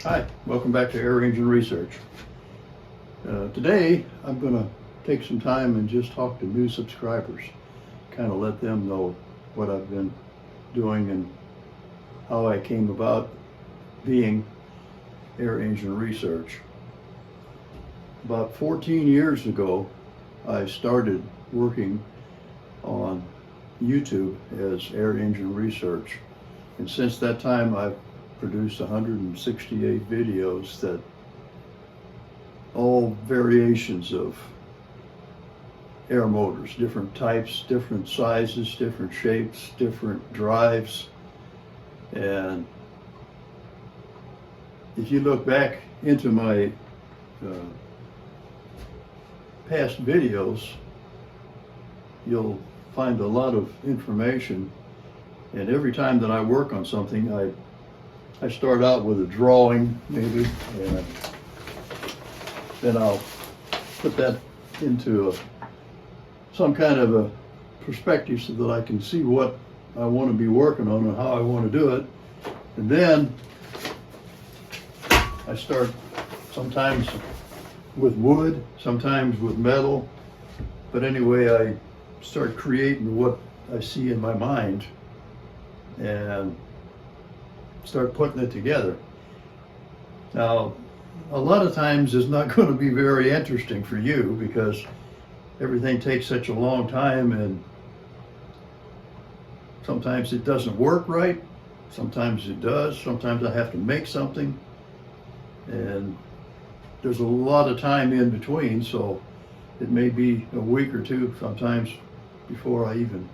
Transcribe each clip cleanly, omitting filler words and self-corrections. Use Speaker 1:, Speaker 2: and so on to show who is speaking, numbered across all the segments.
Speaker 1: Hi, welcome back to Air Engine Research. Today I'm going to take some time and just talk to new subscribers, kind of let them know what I've been doing and how I came about being Air Engine Research. About 14 years ago, I started working on YouTube as Air Engine Research, and since that time I've produced 168 videos that all variations of air motors, different types, different sizes, different shapes, different drives. And if you look back into my past videos, you'll find a lot of information. And every time that I work on something, I start out with a drawing, maybe, and then I'll put that into some kind of a perspective so that I can see what I want to be working on and how I want to do it. And then I start sometimes with wood, sometimes with metal, but anyway, I start creating what I see in my mind and start putting it together. Now, a lot of times it's not going to be very interesting for you because everything takes such a long time, and sometimes it doesn't work right, sometimes it does, sometimes I have to make something, and there's a lot of time in between, so it may be a week or two sometimes before I even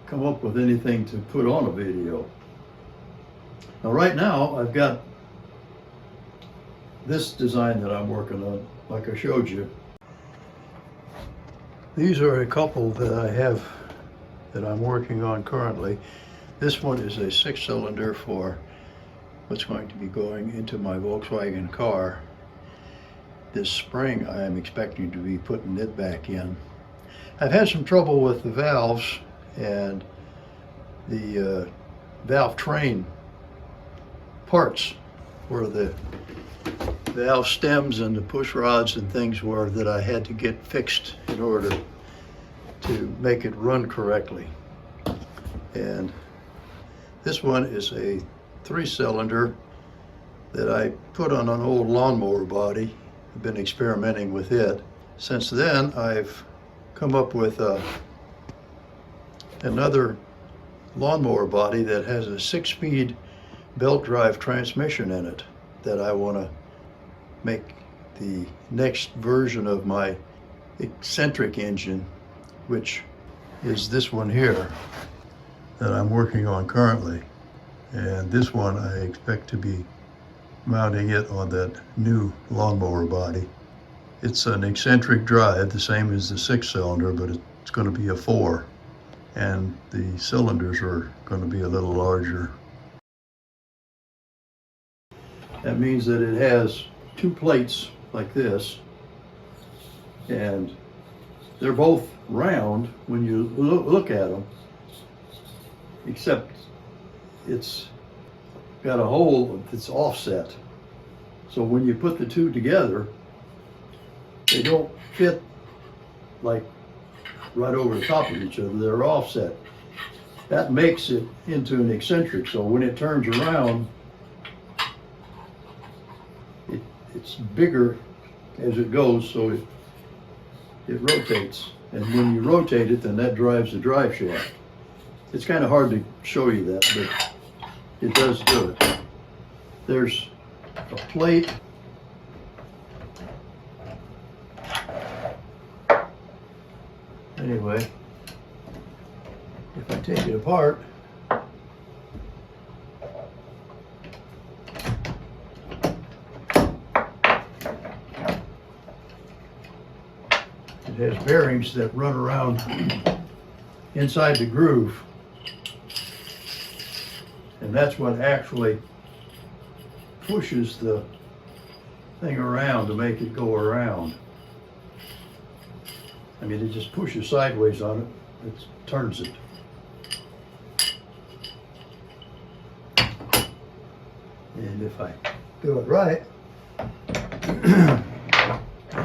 Speaker 1: come up with anything to put on a video. Now right now I've got this design that I'm working on, like I showed you. These are a couple that I have that I'm working on currently. This one is a 6-cylinder for what's going to be going into my Volkswagen car. This spring I am expecting to be putting it back in. I've had some trouble with the valves and the valve train parts where the valve stems and the push rods and things were that I had to get fixed in order to make it run correctly. And this one is a 3-cylinder that I put on an old lawnmower body. I've been experimenting with it. Since then, I've come up with another lawnmower body that has a 6-speed belt drive transmission in it that I want to make the next version of my eccentric engine, which is this one here that I'm working on currently. And this one I expect to be mounting it on that new lawnmower body. It's an eccentric drive, the same as the 6-cylinder, but it's going to be a 4, and the cylinders are going to be a little larger. That means that it has 2 plates like this, and they're both round when you look at them, except it's got a hole that's offset. So when you put the two together, they don't fit like right over the top of each other. They're offset. That makes it into an eccentric. So when it turns around, it's bigger as it goes, so it rotates. And when you rotate it, then that drives the drive shaft. It's kind of hard to show you that, but it does do it. There's a plate. Anyway, if I take it apart, it has bearings that run around inside the groove, and that's what actually pushes the thing around to make it go around. I mean, it just pushes sideways on it, it turns it. And if I do it right,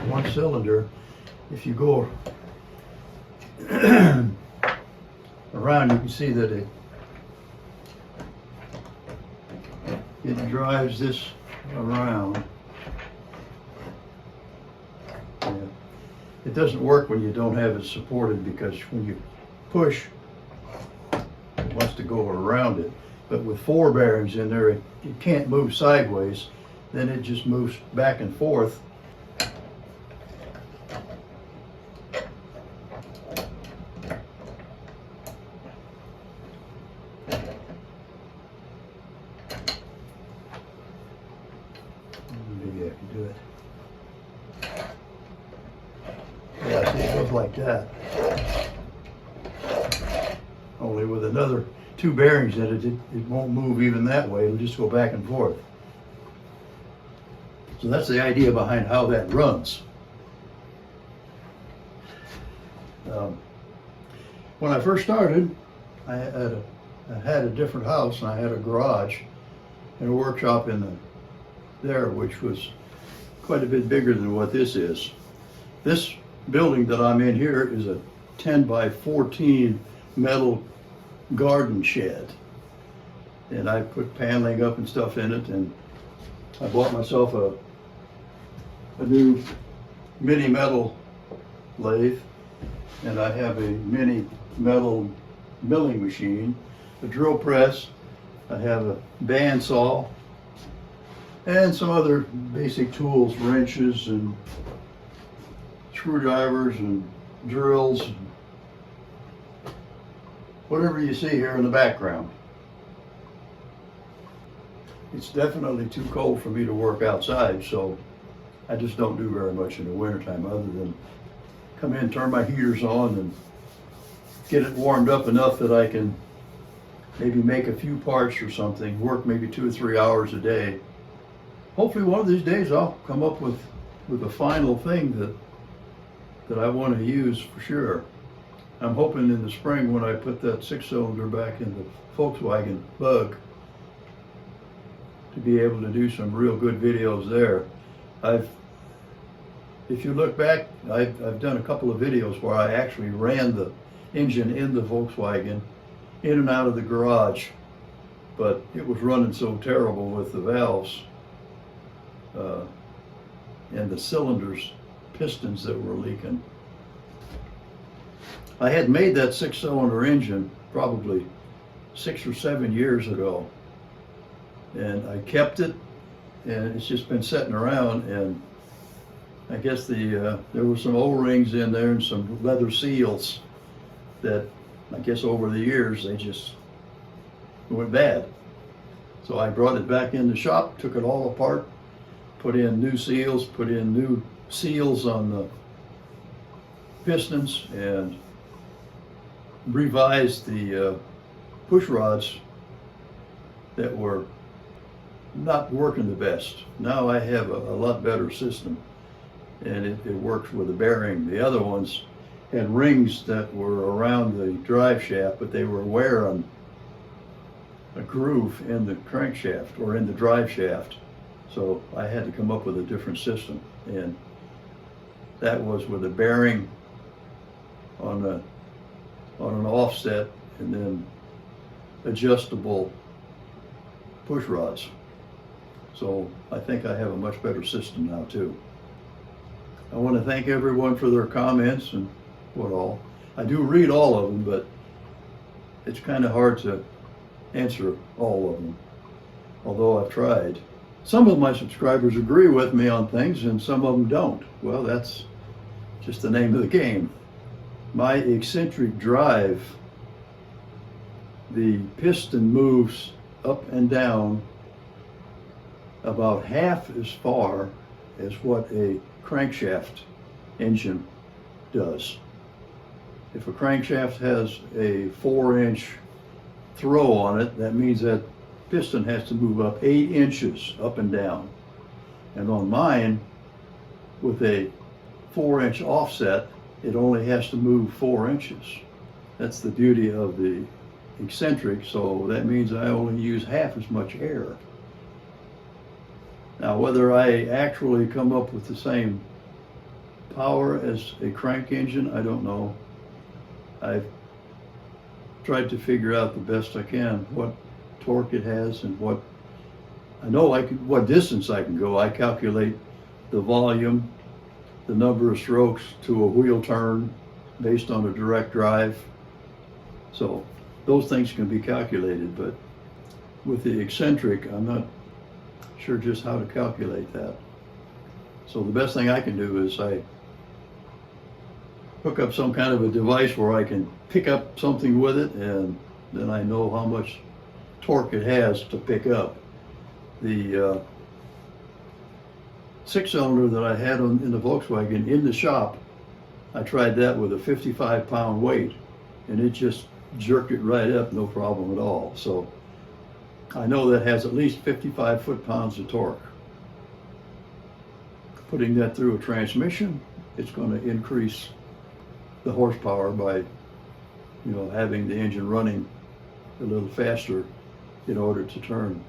Speaker 1: one cylinder, if you go around, you can see that it drives this around. Yeah. It doesn't work when you don't have it supported, because when you push, it wants to go around it. But with 4 bearings in there, it can't move sideways. Then it just moves back and forth. Maybe I can do it. Yeah, see, it goes like that. Only with another 2 bearings in it, it won't move even that way. It'll just go back and forth. So that's the idea behind how that runs. When I first started, I had a different house, and I had a garage and a workshop there, which was quite a bit bigger than what this is. This building that I'm in here is a 10 by 14 metal garden shed, and I put paneling up and stuff in it, and I bought myself a new mini metal lathe, and I have a mini metal milling machine, a drill press, I have a bandsaw, and some other basic tools, wrenches and screwdrivers and drills, and whatever you see here in the background. It's definitely too cold for me to work outside, so I just don't do very much in the wintertime, other than come in, turn my heaters on, and get it warmed up enough that I can maybe make a few parts or something, work maybe 2 or 3 hours a day. Hopefully one of these days I'll come up with a final thing that I want to use for sure. I'm hoping in the spring, when I put that 6-cylinder back in the Volkswagen Bug, to be able to do some real good videos there. If you look back, I've done a couple of videos where I actually ran the engine in the Volkswagen in and out of the garage, but it was running so terrible with the valves and the cylinders, pistons that were leaking. I had made that 6-cylinder engine probably 6 or 7 years ago, and I kept it, and it's just been sitting around, and I guess there were some O-rings in there and some leather seals that I guess over the years they just went bad. So I brought it back in the shop, took it all apart, put in new seals, put in new seals on the pistons, and revised the push rods that were not working the best. Now I have a lot better system, and it works with a bearing. The other ones had rings that were around the drive shaft, but they were wearing a groove in the crankshaft or in the drive shaft. So I had to come up with a different system, and that was with a bearing on an offset, and then adjustable push rods. So I think I have a much better system now too. I want to thank everyone for their comments and what all. I do read all of them, but it's kind of hard to answer all of them, although I've tried. Some of my subscribers agree with me on things and some of them don't. Well, that's just the name of the game. My eccentric drive, the piston moves up and down about half as far as what a crankshaft engine does. If a crankshaft has a 4-inch throw on it, that means that piston has to move up 8 inches up and down. And on mine, with a 4-inch offset, it only has to move 4 inches. That's the beauty of the eccentric, so that means I only use half as much air. Now, whether I actually come up with the same power as a crank engine, I don't know. I've tried to figure out the best I can what torque it has and what I know what distance I can go. I calculate the volume, the number of strokes to a wheel turn based on a direct drive. So those things can be calculated, but with the eccentric, I'm not sure just how to calculate that. So the best thing I can do is I hook up some kind of a device where I can pick up something with it, and then I know how much torque it has to pick up. The 6-cylinder that I had in the Volkswagen in the shop, I tried that with a 55-pound weight, and it just jerked it right up, no problem at all. So I know that has at least 55 foot-pounds of torque. Putting that through a transmission, it's going to increase the horsepower by, having the engine running a little faster in order to turn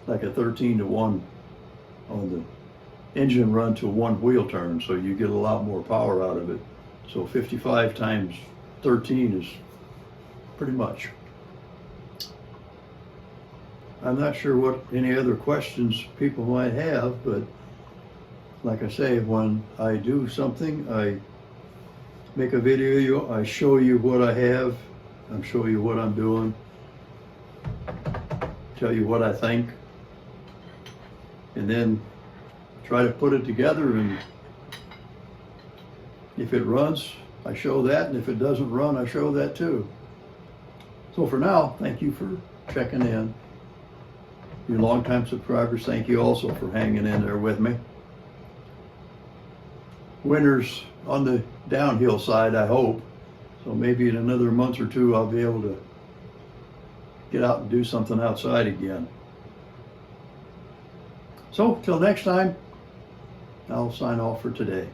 Speaker 1: like a 13-to-1 on the engine run to one wheel turn, so you get a lot more power out of it. So 55 times 13 is pretty much. I'm not sure what any other questions people might have, but like I say, when I do something, I make a video, I show you what I have, I show you what I'm doing, tell you what I think, and then try to put it together, and if it runs, I show that, and if it doesn't run, I show that too. So for now, thank you for checking in. You longtime subscribers, thank you also for hanging in there with me. Winter's on the downhill side, I hope. So maybe in another month or two, I'll be able to get out and do something outside again. So till next time, I'll sign off for today.